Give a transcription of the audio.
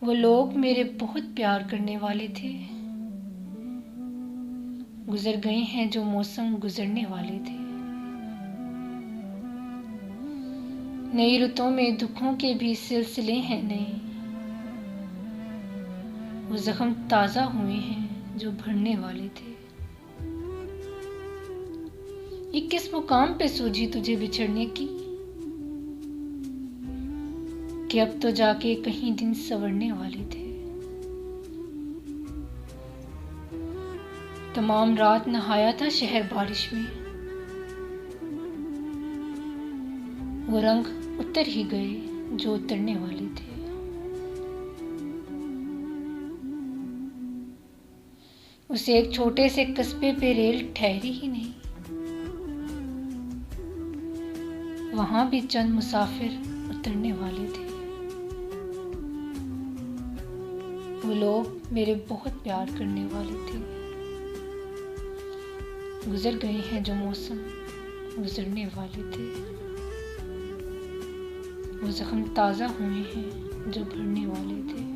वो लोग मेरे बहुत प्यार करने वाले थे, गुजर गए हैं जो मौसम गुजरने वाले थे। नई रुतों में दुखों के भी सिलसिले हैं नए, वो जख्म ताज़ा हुए हैं जो भरने वाले थे। ये किस मुकाम पे सूझी तुझे बिछड़ने की, कि अब तो जाके कहीं दिन संवरने वाले थे। तमाम रात नहाया था शहर बारिश में, वो रंग उतर ही गए जो उतरने वाले थे। उसे एक छोटे से कस्बे पे रेल ठहरी ही नहीं, वहां भी चंद मुसाफिर उतरने वाले थे। वो लोग मेरे बहुत प्यार करने वाले थे, गुजर गए हैं जो मौसम गुजरने वाले थे। वो जख्म ताज़ा हुए हैं जो भरने वाले थे।